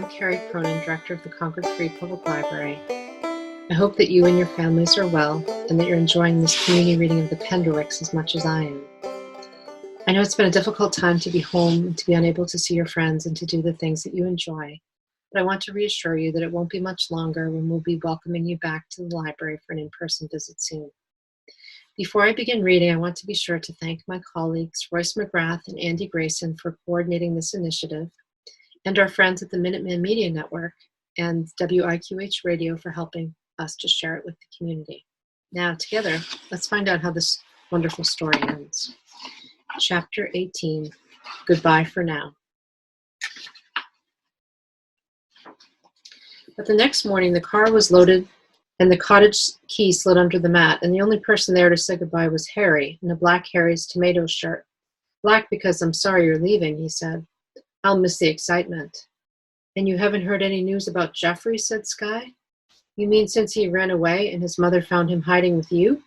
Kerry Cronin, Director of the Concord Free Public Library. I hope that you and your families are well and that you're enjoying this community reading of the Penderwicks as much as I am. I know it's been a difficult time to be home and to be unable to see your friends and to do the things that you enjoy, but I want to reassure you that it won't be much longer when we'll be welcoming you back to the library for an in-person visit soon. Before I begin reading, I want to be sure to thank my colleagues Royce McGrath and Andy Grayson for coordinating this initiative, and our friends at the Minuteman Media Network and WIQH Radio for helping us to share it with the community. Now, together, let's find out how this wonderful story ends. Chapter 18, Goodbye for Now. But the next morning, the car was loaded and the cottage key slid under the mat, and the only person there to say goodbye was Harry, in a black Harry's tomato shirt. Black because I'm sorry you're leaving, he said. I'll miss the excitement. And you haven't heard any news about Jeffrey, said Skye. You mean since he ran away and his mother found him hiding with you?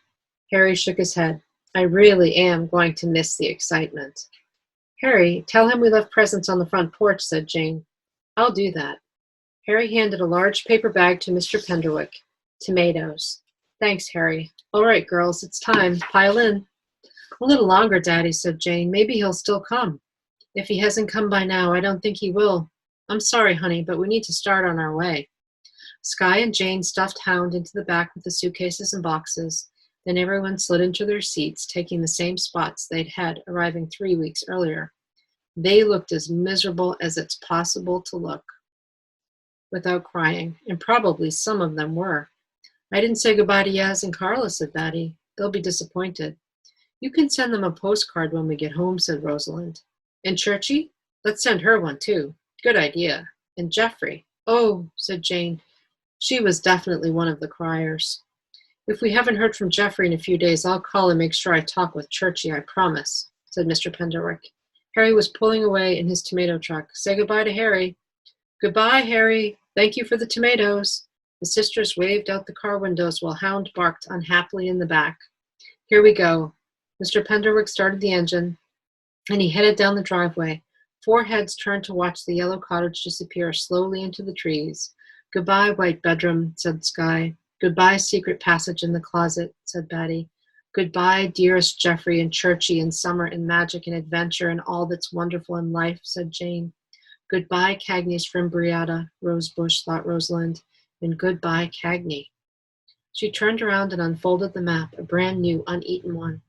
Harry shook his head. I really am going to miss the excitement. Harry, tell him we left presents on the front porch, said Jane. I'll do that. Harry handed a large paper bag to Mr. Penderwick. Tomatoes. Thanks, Harry. All right, girls, it's time. Pile in. A little longer, Daddy, said Jane. Maybe he'll still come. If he hasn't come by now, I don't think he will. I'm sorry, honey, but we need to start on our way. Skye and Jane stuffed Hound into the back with the suitcases and boxes. Then everyone slid into their seats, taking the same spots they'd had arriving 3 weeks earlier. They looked as miserable as it's possible to look, without crying, and probably some of them were. I didn't say goodbye to Yaz and Carla, said Batty. They'll be disappointed. You can send them a postcard when we get home, said Rosalind. And Churchy? Let's send her one, too. Good idea. And Jeffrey? Oh, said Jane. She was definitely one of the criers. If we haven't heard from Jeffrey in a few days, I'll call and make sure I talk with Churchy, I promise, said Mr. Penderwick. Harry was pulling away in his tomato truck. Say goodbye to Harry. Goodbye, Harry. Thank you for the tomatoes. The sisters waved out the car windows while Hound barked unhappily in the back. Here we go. Mr. Penderwick started the engine, and he headed down the driveway. 4 heads turned to watch the yellow cottage disappear slowly into the trees. Goodbye, white bedroom, said Skye. Goodbye, secret passage in the closet, said Batty. Goodbye, dearest Jeffrey and Churchy and summer and magic and adventure and all that's wonderful in life, said Jane. Goodbye, Cagney's Frimbriata, Rosebush, thought Rosalind. And goodbye, Cagney. She turned around and unfolded the map, a brand new, uneaten one.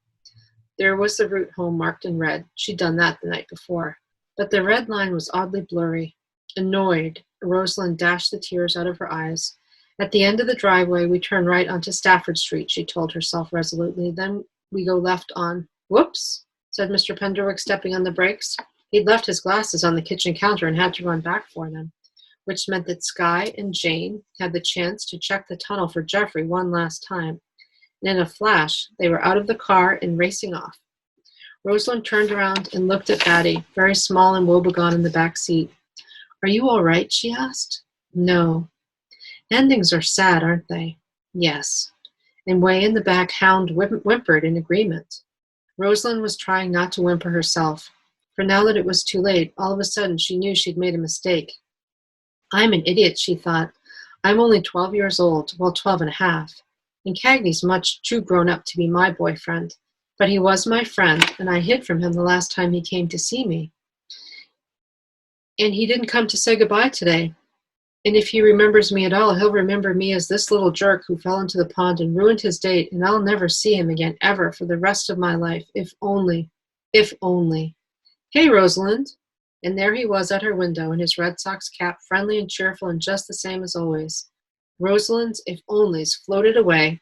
There was the route home marked in red. She'd done that the night before. But the red line was oddly blurry. Annoyed, Rosalind dashed the tears out of her eyes. At the end of the driveway, we turn right onto Stafford Street, she told herself resolutely. Then we go left on... Whoops, said Mr. Penderwick, stepping on the brakes. He'd left his glasses on the kitchen counter and had to run back for them, which meant that Skye and Jane had the chance to check the tunnel for Jeffrey one last time. And in a flash, they were out of the car and racing off. Rosalind turned around and looked at Batty, very small and woebegone in the back seat. Are you all right? She asked. No. Endings are sad, aren't they? Yes. And way in the back, Hound whimpered in agreement. Rosalind was trying not to whimper herself, for now that it was too late, all of a sudden she knew she'd made a mistake. I'm an idiot, she thought. I'm only 12 years old, well, 12 and a half. And Cagney's much too grown up to be my boyfriend. But he was my friend, and I hid from him the last time he came to see me. And he didn't come to say goodbye today. And if he remembers me at all, he'll remember me as this little jerk who fell into the pond and ruined his date, and I'll never see him again, ever, for the rest of my life, if only. Hey, Rosalind. And there he was at her window in his Red Sox cap, friendly and cheerful and just the same as always. Rosalind's if onlys floated away,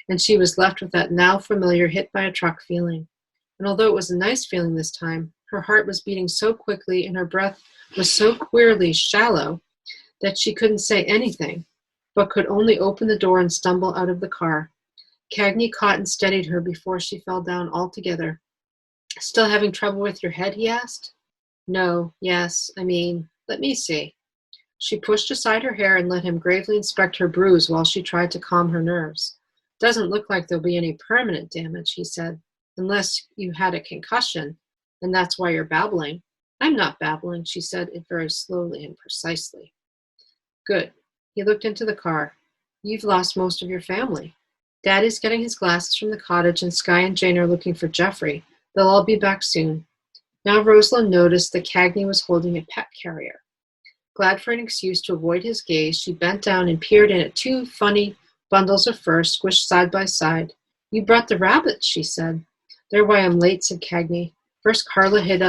and she was left with that now familiar hit by a truck feeling. And although it was a nice feeling this time, her heart was beating so quickly and her breath was so queerly shallow that she couldn't say anything, but could only open the door and stumble out of the car. Cagney caught and steadied her before she fell down altogether. Still having trouble with your head, he asked. No, yes, let me see. She pushed aside her hair and let him gravely inspect her bruise while she tried to calm her nerves. Doesn't look like there'll be any permanent damage, he said, unless you had a concussion, and that's why you're babbling. I'm not babbling, she said it very slowly and precisely. Good. He looked into the car. You've lost most of your family. Daddy's getting his glasses from the cottage, and Sky and Jane are looking for Geoffrey. They'll all be back soon. Now Rosalind noticed that Cagney was holding a pet carrier. Glad for an excuse to avoid his gaze, she bent down and peered in at two funny bundles of fur squished side by side. You brought the rabbits, she said. They're why I'm late, said Cagney. First Carla hid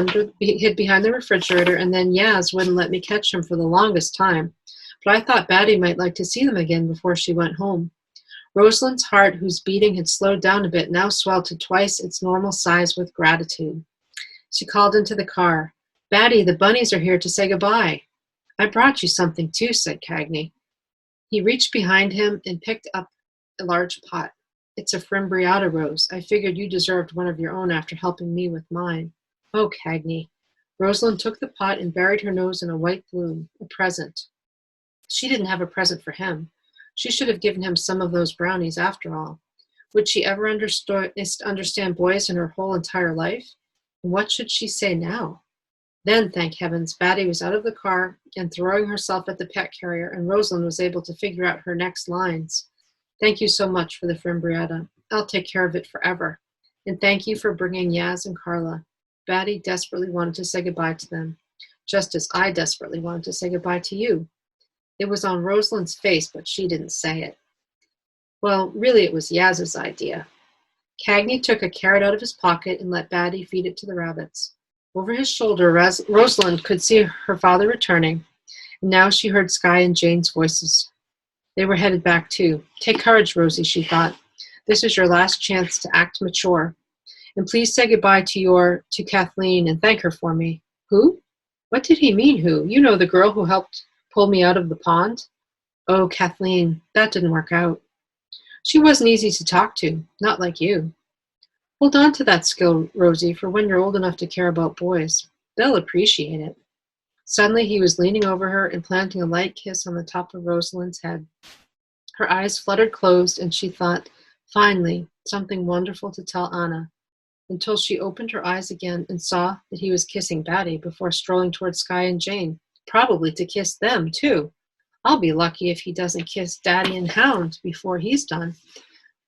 behind the refrigerator, and then Yaz wouldn't let me catch them for the longest time. But I thought Batty might like to see them again before she went home. Rosalind's heart, whose beating had slowed down a bit, now swelled to twice its normal size with gratitude. She called into the car. Batty, the bunnies are here to say goodbye. I brought you something too, said Cagney. He reached behind him and picked up a large pot. It's a frimbriata rose. I figured you deserved one of your own after helping me with mine. Oh, Cagney. Rosalind took the pot and buried her nose in a white bloom, a present. She didn't have a present for him. She should have given him some of those brownies after all. Would she ever understand boys in her whole entire life? And what should she say now? Then, thank heavens, Batty was out of the car and throwing herself at the pet carrier, and Rosalind was able to figure out her next lines. Thank you so much for the frimbriata. I'll take care of it forever. And thank you for bringing Yaz and Carla. Batty desperately wanted to say goodbye to them, just as I desperately wanted to say goodbye to you. It was on Rosalind's face, but she didn't say it. Well, really, it was Yaz's idea. Cagney took a carrot out of his pocket and let Batty feed it to the rabbits. Over his shoulder, Rosalind could see her father returning, and now she heard Sky and Jane's voices. They were headed back too. Take courage, Rosie, she thought. This is your last chance to act mature. And please say goodbye to Kathleen and thank her for me. Who? What did he mean, who? You know, the girl who helped pull me out of the pond? Oh, Kathleen, that didn't work out. She wasn't easy to talk to, not like you. Hold on to that skill, Rosie, for when you're old enough to care about boys. They'll appreciate it. Suddenly he was leaning over her and planting a light kiss on the top of Rosalind's head. Her eyes fluttered closed, and she thought, finally, something wonderful to tell Anna, until she opened her eyes again and saw that he was kissing Batty before strolling toward Sky and Jane, probably to kiss them, too. I'll be lucky if he doesn't kiss Daddy and Hound before he's done.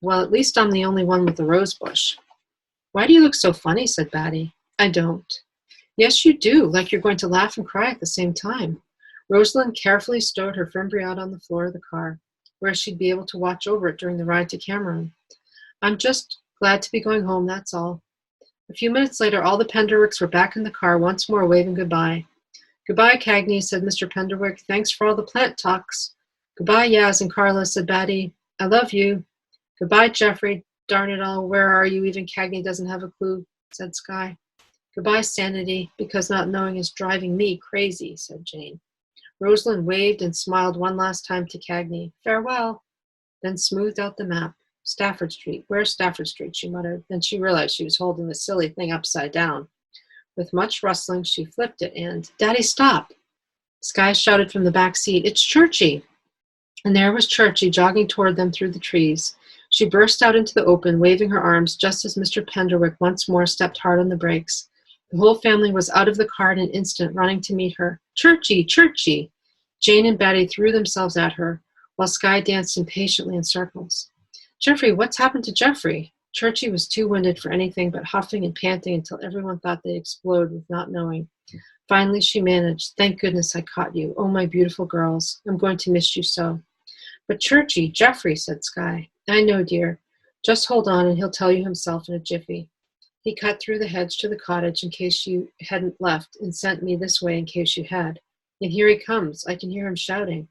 Well, at least I'm the only one with the rose bush. Why do you look so funny, said Batty. I don't. Yes, you do, like you're going to laugh and cry at the same time. Rosalind carefully stowed her frimbriata on the floor of the car, where she'd be able to watch over it during the ride to Cameron. I'm just glad to be going home, that's all. A few minutes later, all the Penderwicks were back in the car, once more waving goodbye. Goodbye, Cagney, said Mr. Penderwick. Thanks for all the plant talks. Goodbye, Yaz and Carla, said Batty. I love you. Goodbye, Geoffrey. Darn it all, where are you? Even Cagney doesn't have a clue, said Sky. Goodbye, Sanity, because not knowing is driving me crazy, said Jane. Rosalind waved and smiled one last time to Cagney. Farewell, then smoothed out the map. Stafford Street. Where's Stafford Street? She muttered. Then she realized she was holding the silly thing upside down. With much rustling, she flipped it and, Daddy, stop! Sky shouted from the back seat, It's Churchy! And there was Churchy jogging toward them through the trees. She burst out into the open, waving her arms just as Mr. Penderwick once more stepped hard on the brakes. The whole family was out of the car in an instant, running to meet her. Churchy! Churchy! Jane and Batty threw themselves at her, while Sky danced impatiently in circles. Geoffrey, what's happened to Geoffrey? Churchy was too winded for anything but huffing and panting until everyone thought they'd explode with not knowing. Finally, she managed. Thank goodness I caught you. Oh, my beautiful girls. I'm going to miss you so. But Churchy, Geoffrey, said Sky. I know, dear. Just hold on and he'll tell you himself in a jiffy. He cut through the hedge to the cottage in case you hadn't left and sent me this way in case you had. And here he comes. I can hear him shouting.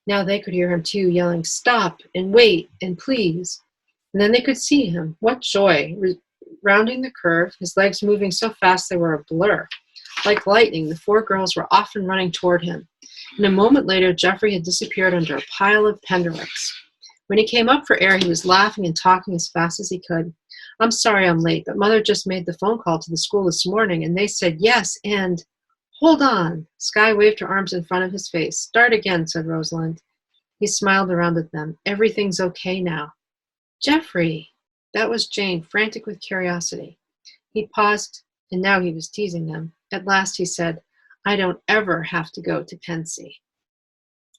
Now they could hear him too, yelling, Stop and wait and please. And then they could see him. What joy! Rounding the curve, his legs moving so fast they were a blur. Like lightning, the four girls were off and running toward him. And a moment later, Geoffrey had disappeared under a pile of Penderwicks. When he came up for air, he was laughing and talking as fast as he could. I'm sorry I'm late, but Mother just made the phone call to the school this morning, and they said yes, and... Hold on! Sky waved her arms in front of his face. Start again, said Rosalind. He smiled around at them. Everything's okay now. Geoffrey! That was Jane, frantic with curiosity. He paused, and now he was teasing them. At last he said, I don't ever have to go to Pensy.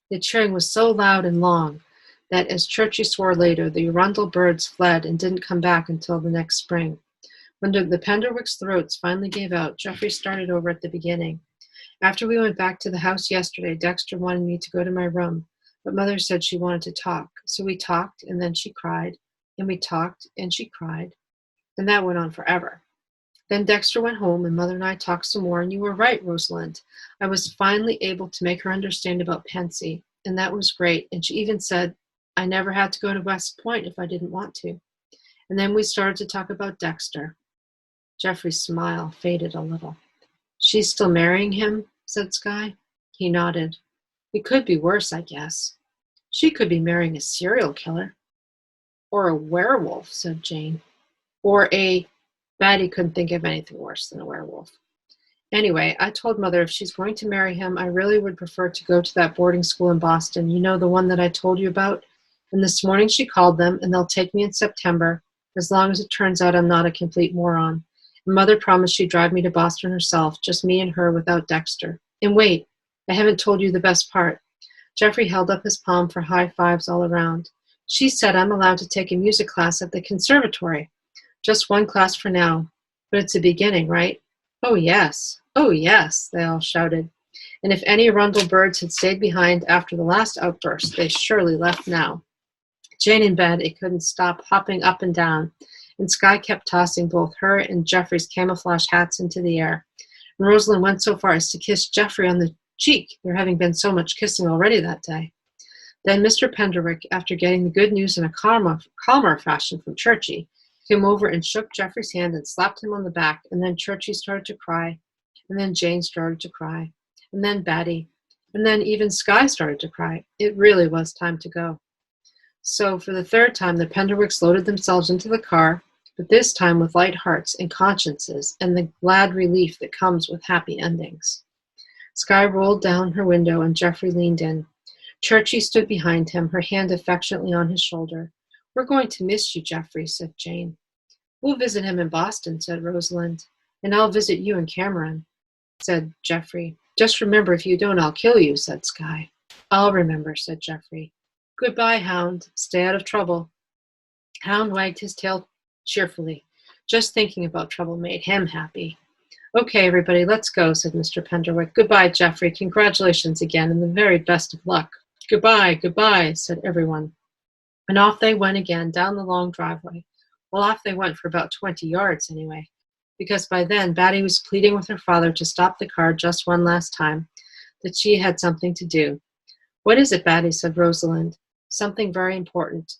The cheering was so loud and long that, as Churchy swore later, the Arundel birds fled and didn't come back until the next spring. When the Penderwicks' throats finally gave out, Geoffrey started over at the beginning. After we went back to the house yesterday, Dexter wanted me to go to my room, but Mother said she wanted to talk. So we talked, and then she cried, and we talked, and she cried, and that went on forever. Then Dexter went home, and Mother and I talked some more, and you were right, Rosalind. I was finally able to make her understand about Pensy, and that was great, and she even said I never had to go to West Point if I didn't want to. And then we started to talk about Dexter. Geoffrey's smile faded a little. She's still marrying him, said Skye. He nodded. It could be worse, I guess. She could be marrying a serial killer. Or a werewolf, said Jane. Or Batty couldn't think of anything worse than a werewolf. Anyway, I told Mother if she's going to marry him, I really would prefer to go to that boarding school in Boston, you know, the one that I told you about? And this morning she called them, and they'll take me in September, as long as it turns out I'm not a complete moron. And Mother promised she'd drive me to Boston herself, just me and her without Dexter. And wait, I haven't told you the best part. Geoffrey held up his palm for high fives all around. She said I'm allowed to take a music class at the conservatory. Just one class for now. But it's a beginning, right? Oh, yes, they all shouted. And if any Arundel birds had stayed behind after the last outburst, they surely left now. Jane in bed, it couldn't stop hopping up and down, and Skye kept tossing both her and Geoffrey's camouflage hats into the air. And Rosalind went so far as to kiss Geoffrey on the cheek, there having been so much kissing already that day. Then Mr. Penderwick, after getting the good news in a calmer fashion from Churchy, came over and shook Geoffrey's hand and slapped him on the back, and then Churchy started to cry, and then Jane started to cry, and then Batty, and then even Skye started to cry. It really was time to go. So for the third time, the Penderwicks loaded themselves into the car, but this time with light hearts and consciences and the glad relief that comes with happy endings. Skye rolled down her window, and Geoffrey leaned in. Churchy stood behind him, her hand affectionately on his shoulder. We're going to miss you, Geoffrey, said Jane. We'll visit him in Boston, said Rosalind. And I'll visit you in Cameron, said Geoffrey. Just remember, if you don't, I'll kill you, said Skye. I'll remember, said Geoffrey. Goodbye, Hound. Stay out of trouble. Hound wagged his tail cheerfully. Just thinking about trouble made him happy. Okay, everybody, let's go, said Mr. Penderwick. Goodbye, Geoffrey. Congratulations again, and the very best of luck. Goodbye, said everyone. And off they went again, down the long driveway. Well, off they went for about 20 yards, anyway, because by then Batty was pleading with her father to stop the car just one last time, that she had something to do. What is it, Batty, said Rosalind. Something very important.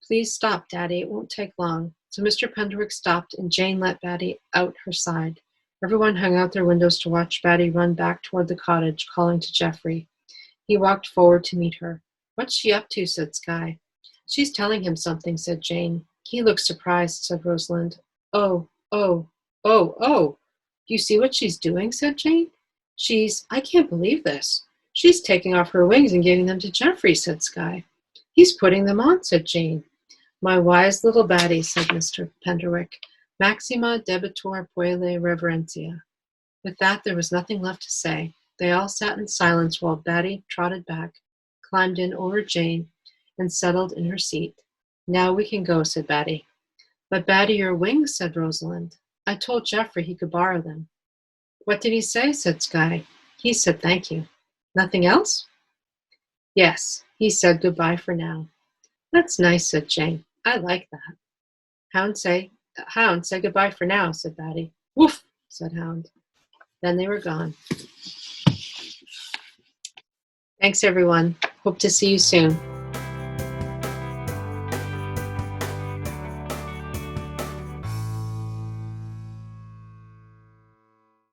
Please stop, Daddy. It won't take long. So Mr. Penderwick stopped, and Jane let Batty out her side. Everyone hung out their windows to watch Batty run back toward the cottage, calling to Geoffrey. He walked forward to meet her. What's she up to, said Skye. She's telling him something, said Jane. He looks surprised, said Rosalind. Oh. Do you see what she's doing, said Jane. I can't believe this. She's taking off her wings and giving them to Geoffrey, said Skye. He's putting them on, said Jane. My wise little Batty, said Mr. Penderwick. Maxima debitor puella reverentia. With that, there was nothing left to say. They all sat in silence while Batty trotted back, climbed in over Jane, and settled in her seat. Now we can go, said Batty. But Batty, your wings, said Rosalind. I told Geoffrey he could borrow them. What did he say, said Skye. He said thank you. Nothing else? Yes, he said goodbye for now. That's nice, said Jane. I like that. Hound, say goodbye for now, said Batty. Woof, said Hound. Then they were gone. Thanks, everyone. Hope to see you soon.